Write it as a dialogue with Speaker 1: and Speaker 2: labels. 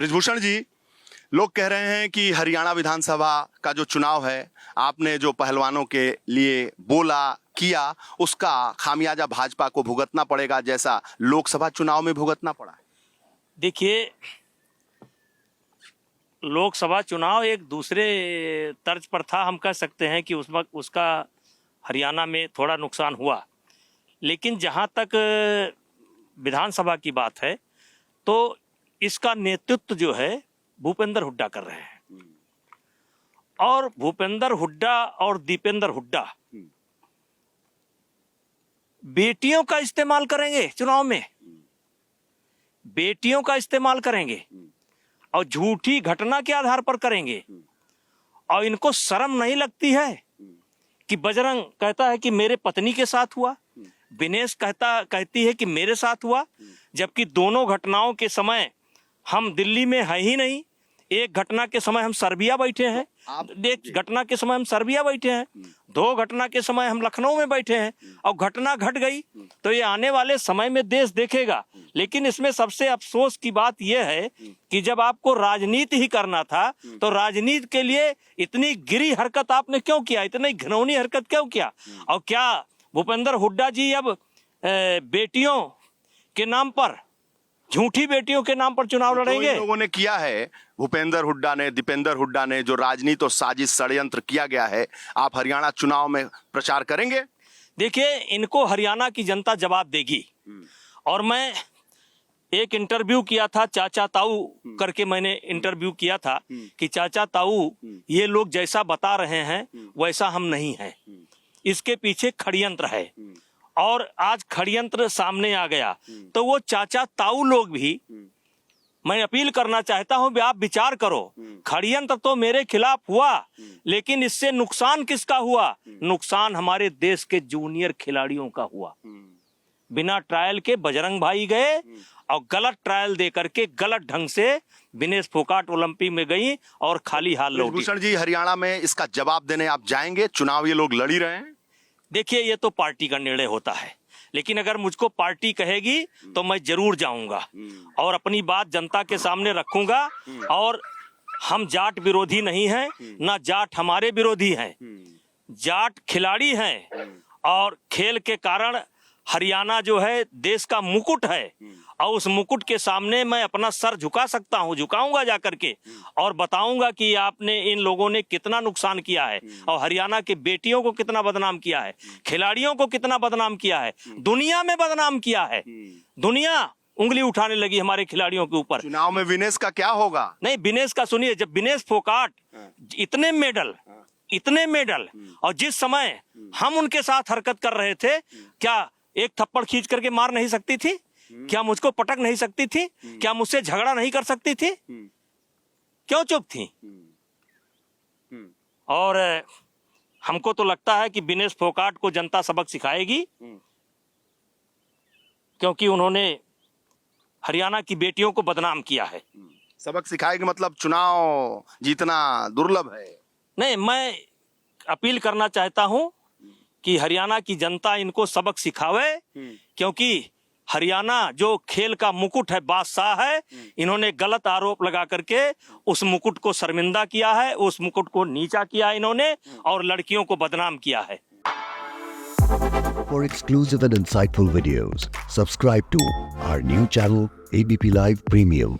Speaker 1: बृजभूषण जी, लोग कह रहे हैं कि हरियाणा विधानसभा का जो चुनाव है, आपने जो पहलवानों के लिए बोला किया, उसका खामियाजा भाजपा को भुगतना पड़ेगा, जैसा लोकसभा चुनाव में भुगतना पड़ा है।
Speaker 2: देखिए, लोकसभा चुनाव एक दूसरे तर्ज पर था। हम कह सकते हैं कि उस वक्त उसका हरियाणा में थोड़ा नुकसान हुआ, लेकिन जहां तक विधानसभा की बात है तो इसका नेतृत्व जो है भूपेंद्र हुड्डा कर रहे हैं। और भूपेंद्र हुड्डा और दीपेंद्र हुड्डा बेटियों का इस्तेमाल करेंगे चुनाव में, बेटियों का इस्तेमाल करेंगे और झूठी घटना के आधार पर करेंगे। और इनको शर्म नहीं लगती है कि बजरंग कहता है कि मेरे पत्नी के साथ हुआ, विनेश कहती है कि मेरे साथ हुआ, जबकि दोनों घटनाओं के समय हम दिल्ली में है ही नहीं। एक घटना के समय हम सर्बिया बैठे हैं, एक घटना के समय हम सर्बिया बैठे हैं, दो घटना के समय हम लखनऊ में बैठे हैं। और घटना घट गई तो ये आने वाले समय में देश देखेगा। लेकिन इसमें सबसे अफसोस की बात यह है कि जब आपको राजनीति ही करना था तो राजनीति के लिए इतनी गिरी हरकत आपने क्यों किया, इतनी घिनौनी हरकत क्यों किया। और क्या भूपेंद्र हुड्डा जी अब बेटियों के नाम पर, झूठी बेटियों के नाम पर चुनाव लड़ेंगे?
Speaker 1: लोगों ने किया है, भूपेंद्र हुड्डा ने, दीपेंद्र हुड्डा ने, जो राजनीति और साजिश षड्यंत्र किया गया है, आप हरियाणा चुनाव में प्रचार करेंगे?
Speaker 2: देखिए, इनको हरियाणा की जनता जवाब देगी। और मैं एक इंटरव्यू किया था, चाचा ताऊ करके मैंने इंटरव्यू किया था कि चाचा ताऊ, ये लोग जैसा बता रहे हैं वैसा हम नहीं हैं, इसके पीछे षड्यंत्र है। और आज षड्यंत्र सामने आ गया तो वो चाचा ताऊ लोग भी, मैं अपील करना चाहता हूं, आप विचार करो। षड्यंत्र तो मेरे खिलाफ हुआ, लेकिन इससे नुकसान किसका हुआ? नुकसान हमारे देश के जूनियर खिलाड़ियों का हुआ। बिना ट्रायल के बजरंग भाई गए और गलत ट्रायल दे करके गलत ढंग से विनेश फोगाट ओलंपिक में गई और खाली हाथ लौटी।
Speaker 1: भूषण जी, हरियाणा में इसका जवाब देने आप जाएंगे? चुनाव ये लोग लड़ ही रहे हैं।
Speaker 2: देखिए, ये तो पार्टी का निर्णय होता है, लेकिन अगर मुझको पार्टी कहेगी तो मैं जरूर जाऊंगा और अपनी बात जनता के सामने रखूंगा। और हम जाट विरोधी नहीं हैं, ना जाट हमारे विरोधी हैं, जाट खिलाड़ी हैं। और खेल के कारण हरियाणा जो है देश का मुकुट है, और उस मुकुट के सामने मैं अपना सर झुका सकता हूं, झुकाऊंगा जाकर के, और बताऊंगा कि आपने, इन लोगों ने कितना नुकसान किया है और हरियाणा की बेटियों को कितना बदनाम किया है, खिलाड़ियों को कितना बदनाम किया है, दुनिया में बदनाम किया है। दुनिया उंगली उठाने लगी हमारे खिलाड़ियों के ऊपर।
Speaker 1: चुनाव में विनेश का क्या होगा?
Speaker 2: नहीं, विनेश का सुनिए, जब विनेश फोगाट इतने मेडल और जिस समय हम उनके साथ हरकत कर रहे थे, क्या एक थप्पड़ खींच करके मार नहीं सकती थी? क्या मुझको पटक नहीं सकती थी? क्या मुझसे झगड़ा नहीं कर सकती थी? क्यों चुप थी? और हमको तो लगता है कि विनेश फोगाट को जनता सबक सिखाएगी, क्योंकि उन्होंने हरियाणा की बेटियों को बदनाम किया है।
Speaker 1: सबक सिखाएगी मतलब चुनाव जीतना दुर्लभ है?
Speaker 2: नहीं, मैं अपील करना चाहता हूं कि हरियाणा की जनता इनको सबक सिखावे, क्योंकि हरियाणा जो खेल का मुकुट है, बादशाह है, इन्होंने गलत आरोप लगा करके उस मुकुट को शर्मिंदा किया है, उस मुकुट को नीचा किया इन्होंने, और लड़कियों को बदनाम किया है।
Speaker 3: For exclusive and insightful videos, subscribe to our new channel ABP Live Premium.